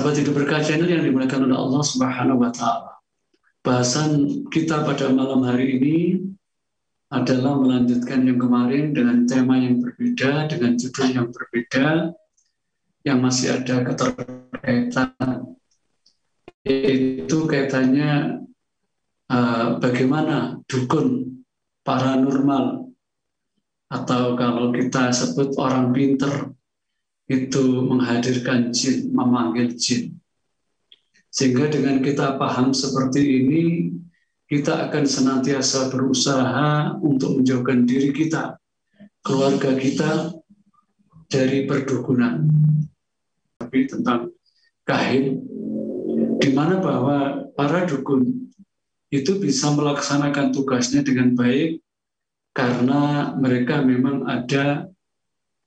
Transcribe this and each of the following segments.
Sahabat Hidup Berkah Channel yang dimuliakan oleh Allah Subhanahu wa Ta'ala. Bahasan kita pada malam hari ini adalah melanjutkan yang kemarin dengan tema yang berbeda, dengan judul yang berbeda, yang masih ada keterkaitan, yaitu kaitannya bagaimana dukun paranormal, atau kalau kita sebut orang pinter, itu menghadirkan jin, memanggil jin. Sehingga dengan kita paham seperti ini, kita akan senantiasa berusaha untuk menjauhkan diri kita, keluarga kita dari perdukunan. Tapi tentang kahin, di mana bahwa para dukun itu bisa melaksanakan tugasnya dengan baik karena mereka memang ada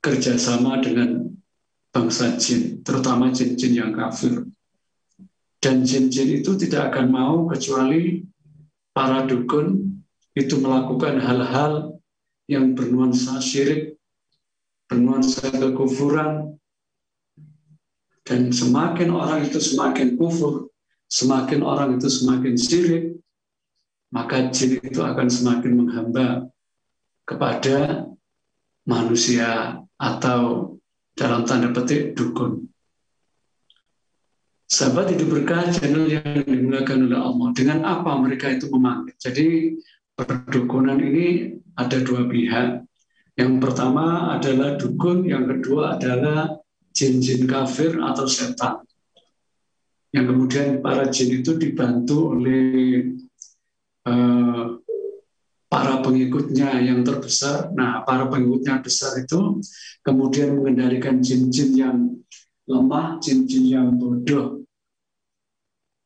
kerjasama dengan bangsa jin, terutama jin-jin yang kafir. Dan jin-jin itu tidak akan mau kecuali para dukun itu melakukan hal-hal yang bernuansa syirik, bernuansa kekufuran. Dan semakin orang itu semakin kufur, semakin orang itu semakin syirik, maka jin itu akan semakin menghamba kepada manusia atau dalam tanda petik dukun. Sahabat Hidup Berkah Channel yang dimuliakan oleh Allah, dengan apa mereka itu memanggil? Jadi perdukunan ini ada dua pihak. Yang pertama adalah dukun, yang kedua adalah jin-jin kafir atau setan. Yang kemudian para jin itu dibantu oleh para pengikutnya yang terbesar. Nah, para pengikutnya besar itu kemudian mengendalikan jin-jin yang lemah, jin-jin yang bodoh.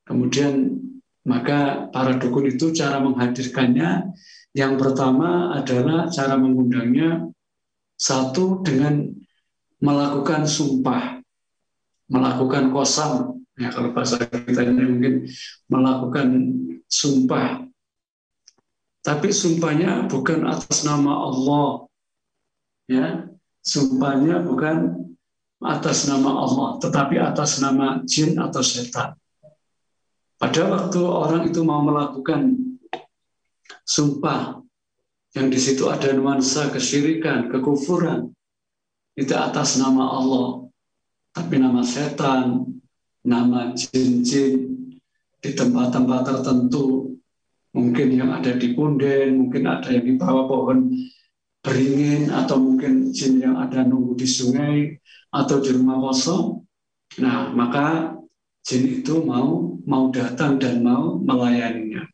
Kemudian maka para dukun itu cara menghadirkannya, yang pertama adalah cara mengundangnya, satu dengan melakukan sumpah, melakukan qasam, ya kalau bahasa kita ini mungkin melakukan sumpah. Tapi sumpahnya bukan atas nama Allah, ya, sumpahnya bukan atas nama Allah, tetapi atas nama jin atau setan. Pada waktu orang itu mau melakukan sumpah, yang di situ ada nuansa kesyirikan, kekufuran, itu atas nama Allah, tapi nama setan, nama jin-jin di tempat-tempat tertentu, mungkin yang ada di punden, mungkin ada yang di bawah pohon beringin, atau mungkin jin yang ada nunggu di sungai atau di rumah kosong. Nah, maka jin itu mau datang dan mau melayaninya.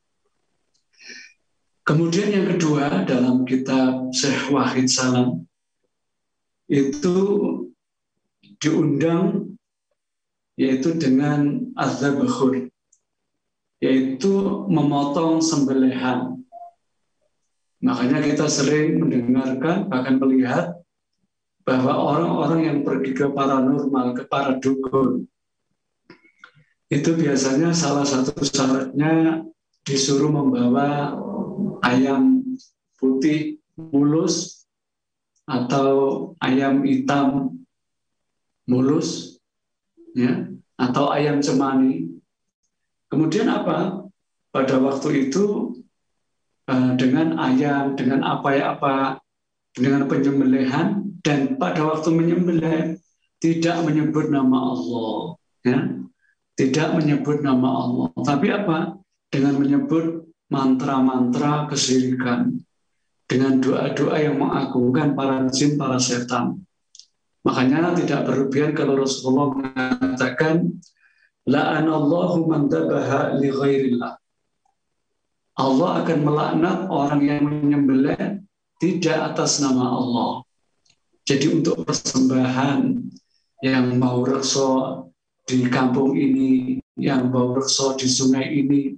Kemudian yang kedua, dalam kitab Syekh Wahid Salam itu diundang, yaitu dengan az-zabkhur, yaitu memotong sembelihan. Makanya kita sering mendengarkan, bahkan melihat bahwa orang-orang yang pergi ke paranormal, ke para dukun, itu biasanya salah satu syaratnya disuruh membawa ayam putih mulus atau ayam hitam mulus, ya, atau ayam cemani. Kemudian apa? Pada waktu itu dengan ayam, dengan apa-apa, dengan penyembelihan, dan pada waktu menyembelih tidak menyebut nama Allah, ya. Tidak menyebut nama Allah, tapi apa? Dengan menyebut mantra-mantra kesyirikan, dengan doa-doa yang mengagungkan para jin, para setan. Makanya tidak berlebihan kalau Rasulullah mengatakan, la'anallahu man dabaha li ghairillah. Allah akan melaknat orang yang menyembelih tidak atas nama Allah. Jadi untuk persembahan yang mau rekso di kampung ini, yang bau rekso di sungai ini,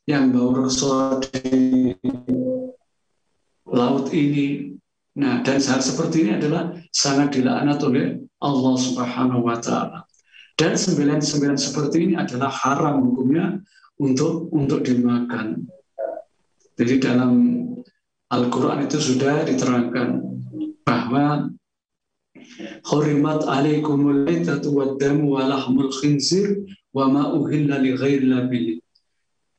yang bau rekso di laut ini. Nah, dan hal seperti ini adalah sangat dilaknat oleh Allah Subhanahu wa Ta'ala. Dan sembilan seperti ini adalah haram hukumnya untuk dimakan. Jadi dalam Al-Quran itu sudah diterangkan bahwa hurimat alaikumul maitatu waddamu wa lahmul khinzir wa ma uhilla li ghairillah bihi.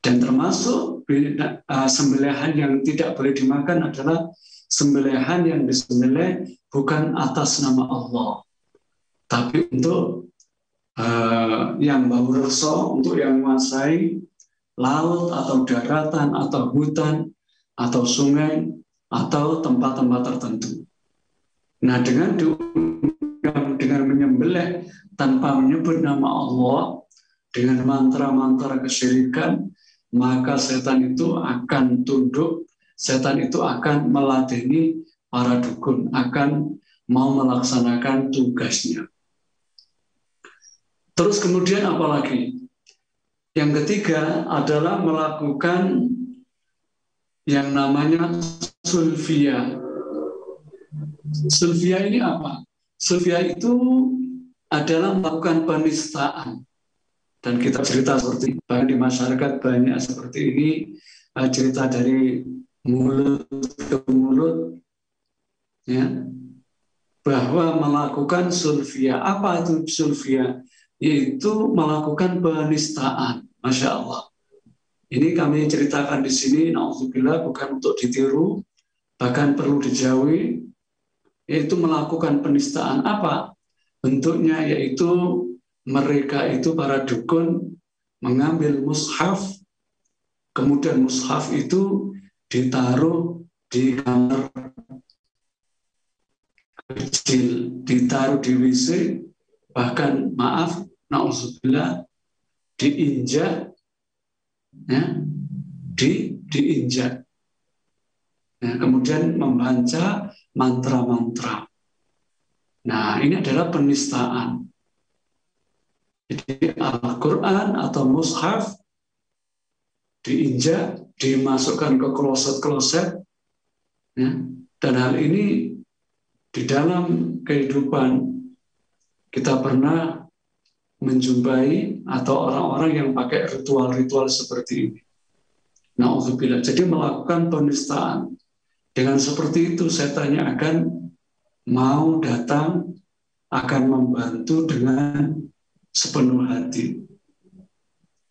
Dan termasuk sembelihan yang tidak boleh dimakan adalah sembelihan yang disembelih bukan atas nama Allah, tapi untuk yang bau rasa, untuk yang menguasai laut atau daratan atau hutan atau sungai atau tempat-tempat tertentu. Nah, dengan menyembelih tanpa menyebut nama Allah, dengan mantra-mantra kesyirikan, maka setan itu akan tunduk, setan itu akan meladeni para dukun, akan mau melaksanakan tugasnya. Terus kemudian apa lagi? Yang ketiga adalah melakukan yang namanya sulfia. Sulfia ini apa? Sulfia itu adalah melakukan penistaan. Dan kita cerita seperti bahkan di masyarakat banyak seperti ini, cerita dari mulut ke mulut, ya, bahwa melakukan sulfia. Apa itu sulfia? Yaitu melakukan penistaan. Masya Allah. Ini kami ceritakan di sini, na'udzubillah, bukan untuk ditiru, bahkan perlu dijauhi, yaitu melakukan penistaan. Apa bentuknya? Yaitu mereka itu para dukun mengambil mushaf, kemudian mushaf itu ditaruh di kamar kecil, ditaruh di WC, bahkan maaf, na'udzubillah, diinjak, ya, diinjak. Nah, kemudian membaca mantra-mantra. Nah, ini adalah penistaan. Jadi Al-Quran atau mushaf diinjak, dimasukkan ke kloset-kloset, ya. Dan hal ini di dalam kehidupan kita pernah menjumpai atau orang-orang yang pakai ritual-ritual seperti ini. Na'udzubillah. Jadi melakukan penistaan. Dengan seperti itu setannya akan mau datang, akan membantu dengan sepenuh hati.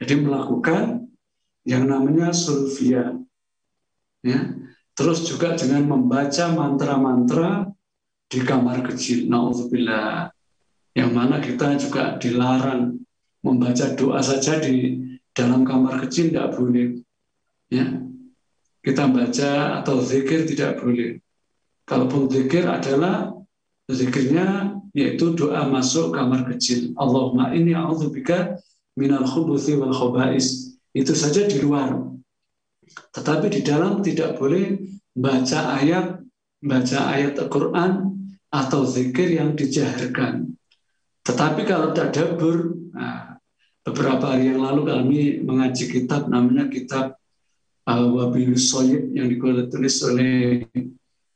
Jadi melakukan yang namanya sulfia. Ya. Terus juga dengan membaca mantra-mantra di kamar kecil. Na'udzubillah. Yang mana kita juga dilarang membaca doa saja di dalam kamar kecil, tidak boleh. Ya. Kita baca atau zikir tidak boleh. Kalaupun zikir adalah zikirnya yaitu doa masuk kamar kecil. Allahumma inni a'udzubika minal khubuthi wal khobais. Itu saja di luar. Tetapi di dalam tidak boleh baca ayat Al-Quran atau zikir yang dijaharkan. Tetapi kalau tadabbur, beberapa hari yang lalu kami mengaji kitab namanya kitab Wabilus Soyib yang ditulis oleh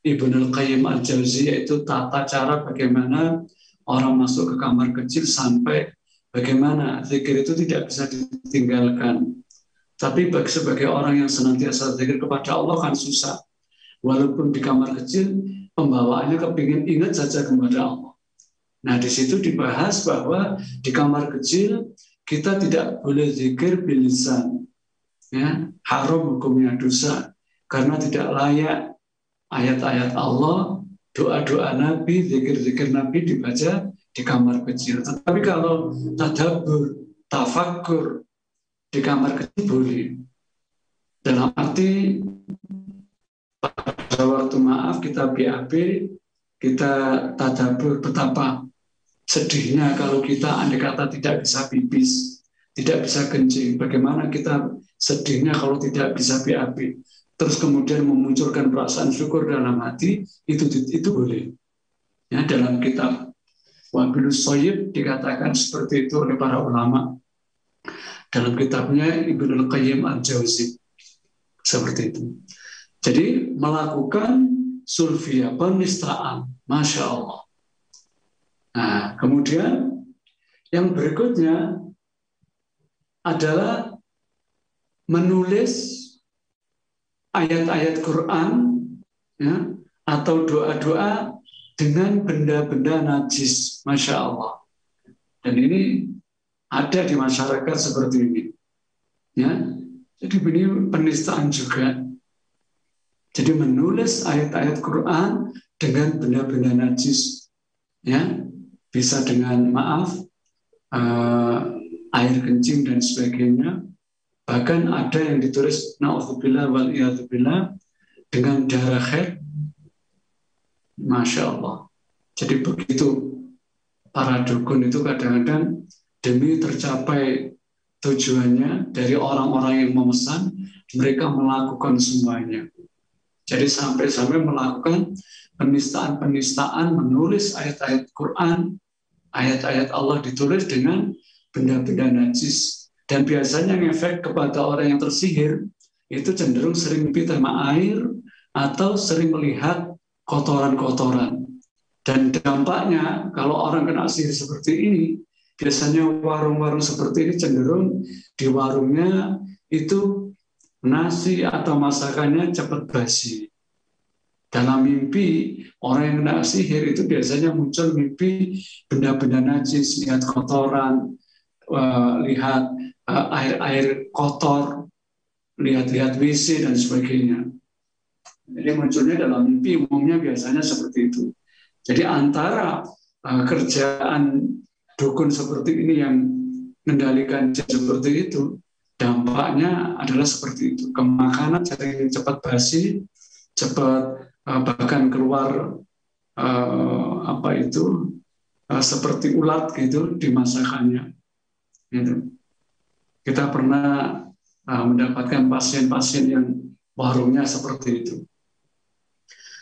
Ibnu Al-Qayyim Al-Jauziyah, yaitu tata cara bagaimana orang masuk ke kamar kecil sampai bagaimana zikir itu tidak bisa ditinggalkan. Tapi sebagai orang yang senantiasa zikir kepada Allah kan susah. Walaupun di kamar kecil pembawaannya kepingin ingat saja kepada Allah. Nah, di situ dibahas bahwa di kamar kecil kita tidak boleh zikir bilisan. Ya, haram hukumnya, dosa, karena tidak layak ayat-ayat Allah, doa-doa Nabi, zikir-zikir Nabi dibaca di kamar kecil. Tetapi kalau tadabbur, tafakkur di kamar kecil boleh. Dalam arti pada waktu maaf kita BAB, kita tadabbur betapa sedihnya kalau kita andai kata tidak bisa pipis, tidak bisa kencing. Bagaimana kita sedihnya kalau tidak bisa BAB. Terus kemudian memunculkan perasaan syukur dalam hati, itu boleh. Ya, dalam kitab Wabilus Soyib dikatakan seperti itu oleh para ulama. Dalam kitabnya Ibnu Al-Qayyim Al-Jauziyah. Seperti itu. Jadi melakukan sulfia, penistaan. Masya Allah. Nah, kemudian yang berikutnya adalah menulis ayat-ayat Quran, ya, atau doa-doa dengan benda-benda najis, Masya Allah. Dan ini ada di masyarakat seperti ini. Ya, jadi ini penistaan juga. Jadi menulis ayat-ayat Quran dengan benda-benda najis, ya, bisa dengan maaf, air kencing dan sebagainya. Bahkan ada yang ditulis na'udzubillah wal iyadzubillah dengan darah haid. Masya Allah. Jadi begitu para dukun itu kadang-kadang demi tercapai tujuannya dari orang-orang yang memesan, mereka melakukan semuanya. Jadi sampai-sampai melakukan penistaan-penistaan, menulis ayat-ayat Quran, ayat-ayat Allah ditulis dengan benda-benda najis. Dan biasanya ngefek kepada orang yang tersihir itu cenderung sering pipi sama air atau sering melihat kotoran-kotoran. Dan dampaknya kalau orang kena sihir seperti ini, biasanya warung-warung seperti ini cenderung di warungnya itu nasi atau masakannya cepat basi. Dalam mimpi, orang yang kena sihir itu biasanya muncul mimpi benda-benda najis, lihat kotoran, lihat air-air kotor, lihat-lihat WC dan sebagainya. Jadi munculnya dalam mimpi umumnya biasanya seperti itu. Jadi antara kerjaan dukun seperti ini yang mengendalikan seperti itu, dampaknya adalah seperti itu. Kemakanan jadi cepat basi, cepat bahkan keluar seperti ulat gitu di masakannya. Gitu. Kita pernah mendapatkan pasien-pasien yang warungnya seperti itu.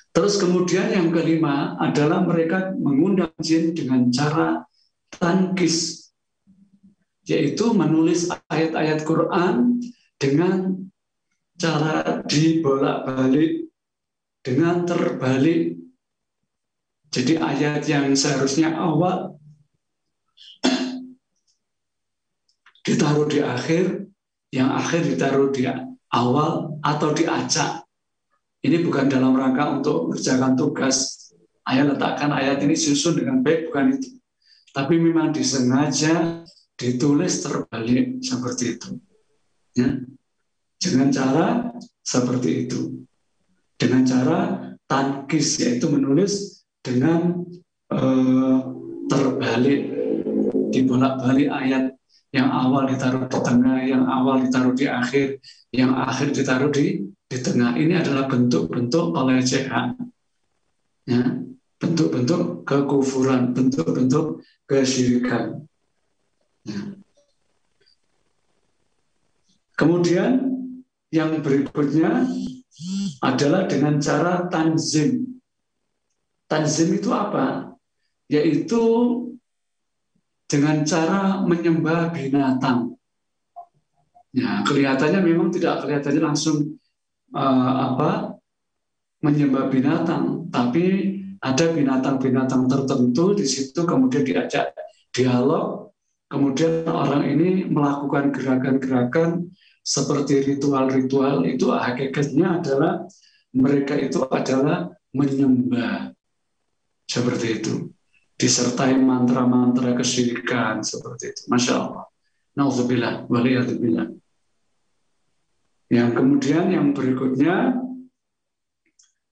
Terus kemudian yang kelima adalah mereka mengundang jin dengan cara tankis, yaitu menulis ayat-ayat Quran dengan cara dibolak-balik, dengan terbalik. Jadi ayat yang seharusnya awal ditaruh di akhir, yang akhir ditaruh di awal atau diacak. Ini bukan dalam rangka untuk mengerjakan tugas. Ayah letakkan ayat ini susun dengan baik, bukan itu. Tapi memang disengaja ditulis terbalik seperti itu. Ya. Dengan cara seperti itu. Dengan cara tankis, yaitu menulis dengan terbalik, dibolak-balik ayat. Yang awal ditaruh di tengah, yang awal ditaruh di akhir, yang akhir ditaruh di tengah. Ini adalah bentuk-bentuk pelecehan, ya, bentuk-bentuk kekufuran, bentuk-bentuk kesyirikan. Ya. Kemudian yang berikutnya adalah dengan cara tanzim. Tanzim itu apa? Yaitu dengan cara menyembah binatang. Ya, kelihatannya memang tidak kelihatannya langsung menyembah binatang, tapi ada binatang-binatang tertentu di situ, kemudian diajak dialog, kemudian orang ini melakukan gerakan-gerakan seperti ritual-ritual. Itu hakikatnya adalah mereka itu adalah menyembah seperti itu, disertai mantra-mantra kesyirikan seperti itu. Masya Allah. Na'udzubillah, waliyadzubillah. Yang kemudian yang berikutnya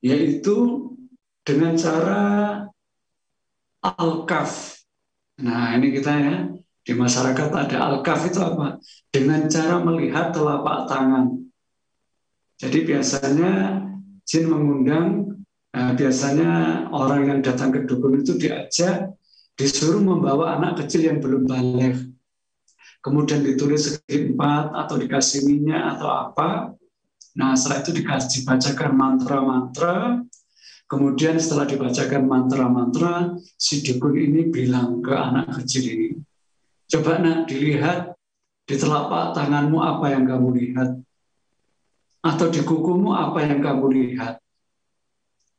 yaitu dengan cara al-kaf. Nah, ini kita ya, di masyarakat ada al-kaf itu apa? Dengan cara melihat telapak tangan. Jadi biasanya jin mengundang, biasanya orang yang datang ke dukun itu diajak, disuruh membawa anak kecil yang belum baligh. Kemudian ditulis segi 4 atau dikasih minyak atau apa. Nah, setelah itu dibacakan mantra-mantra. Kemudian setelah dibacakan mantra-mantra, si dukun ini bilang ke anak kecil ini, coba nak dilihat di telapak tanganmu apa yang kamu lihat, atau di kukumu apa yang kamu lihat.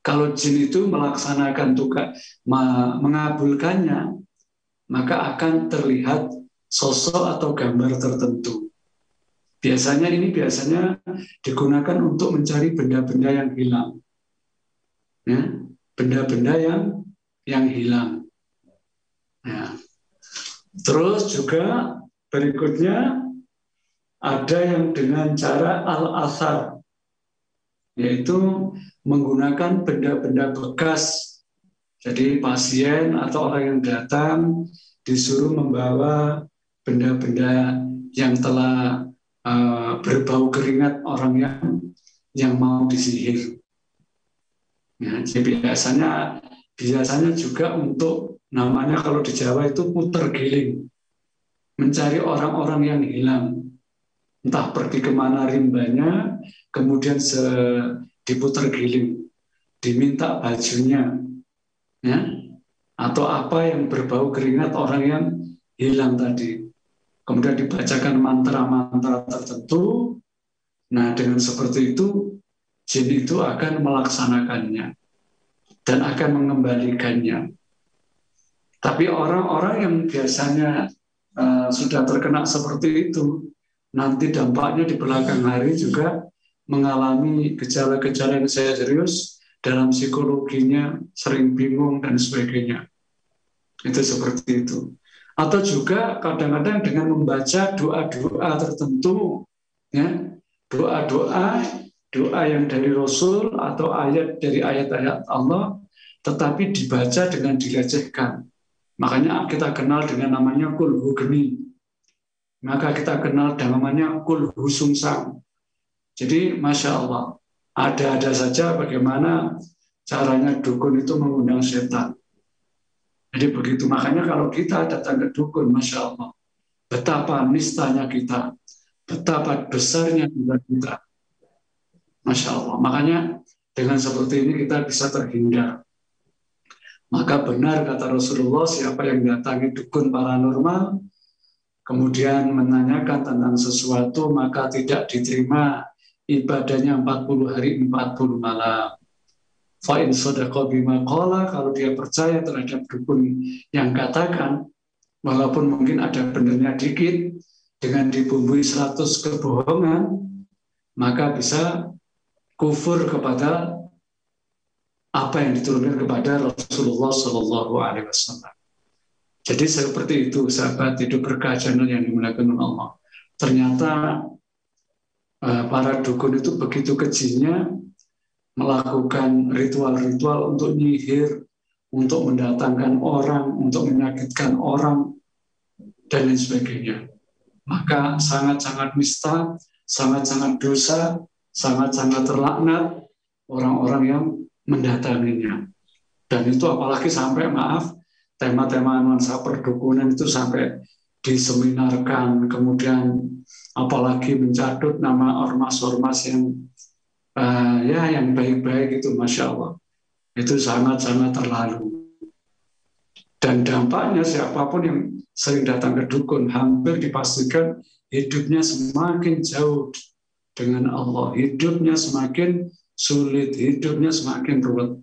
Kalau jin itu melaksanakan tugas, mengabulkannya, maka akan terlihat sosok atau gambar tertentu. Biasanya digunakan untuk mencari benda-benda yang hilang. Ya, benda-benda yang yang hilang. Ya. Terus juga berikutnya ada yang dengan cara al-athar, yaitu menggunakan benda-benda bekas. Jadi pasien atau orang yang datang disuruh membawa benda-benda yang telah berbau keringat orang yang mau disihir. Ya, jadi biasanya juga untuk namanya kalau di Jawa itu puter giling, mencari orang-orang yang hilang, entah pergi kemana rimbanya, kemudian diputer giling, diminta bajunya, ya, atau apa yang berbau keringat orang yang hilang tadi. Kemudian dibacakan mantra-mantra tertentu. Nah, dengan seperti itu, jin itu akan melaksanakannya dan akan mengembalikannya. Tapi orang-orang yang biasanya sudah terkena seperti itu, nanti dampaknya di belakang hari juga mengalami gejala-gejala yang serius dalam psikologinya, sering bingung dan sebagainya. Itu seperti itu. Atau juga kadang-kadang dengan membaca doa-doa tertentu, ya, doa yang dari Rasul atau ayat dari ayat-ayat Allah, tetapi dibaca dengan dilecehkan. Makanya kita kenal dengan namanya kulhu geni. Maka kita kenal dengan namanya kulhu sungsang. Jadi Masya Allah, ada-ada saja bagaimana caranya dukun itu mengundang setan. Jadi begitu, makanya kalau kita datang ke dukun, Masya Allah, betapa nistanya kita, betapa besarnya kita. Masya Allah, makanya dengan seperti ini kita bisa terhindar. Maka benar kata Rasulullah, siapa yang datangi dukun paranormal, kemudian menanyakan tentang sesuatu, maka tidak diterima ibadahnya 40 hari 40 malam. Fa'in sodaqo bima qala, kalau dia percaya terhadap dukun yang katakan, walaupun mungkin ada benarnya dikit, dengan dibumbui 100 kebohongan, maka bisa kufur kepada apa yang diturunkan kepada Rasulullah Shallallahu Alaihi Wasallam. Jadi seperti itu, sahabat hidup berkah channel yang dimuliakan Allah. Ternyata para dukun itu begitu kejinya melakukan ritual-ritual untuk nyihir, untuk mendatangkan orang, untuk menyakitkan orang, dan lain sebagainya. Maka sangat-sangat nista, sangat-sangat dosa, sangat-sangat terlaknat orang-orang yang mendatanginya. Dan itu apalagi sampai, maaf, tema-tema nuansa perdukunan itu sampai diseminarkan, kemudian apalagi mencatut nama ormas-ormas yang baik-baik itu, Masya Allah. Itu sangat-sangat terlalu. Dan dampaknya siapapun yang sering datang ke dukun, hampir dipastikan hidupnya semakin jauh dengan Allah. Hidupnya semakin sulit, hidupnya semakin ruwet.